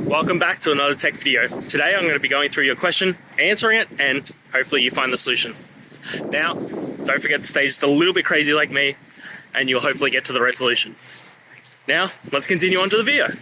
Welcome back to another tech video. Today I'm going to be going through your question, answering it, and hopefully you find the solution. Now, don't forget to stay just a little bit crazy like me, and you'll hopefully get to the resolution. Now, let's continue on to the video.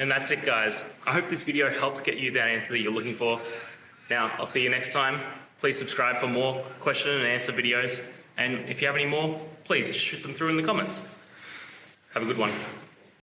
And that's it, guys. I hope this video helped get you that answer that you're looking for. Now, I'll see you next time. Please subscribe for more question and answer videos. And if you have any more, please just shoot them through in the comments. Have a good one.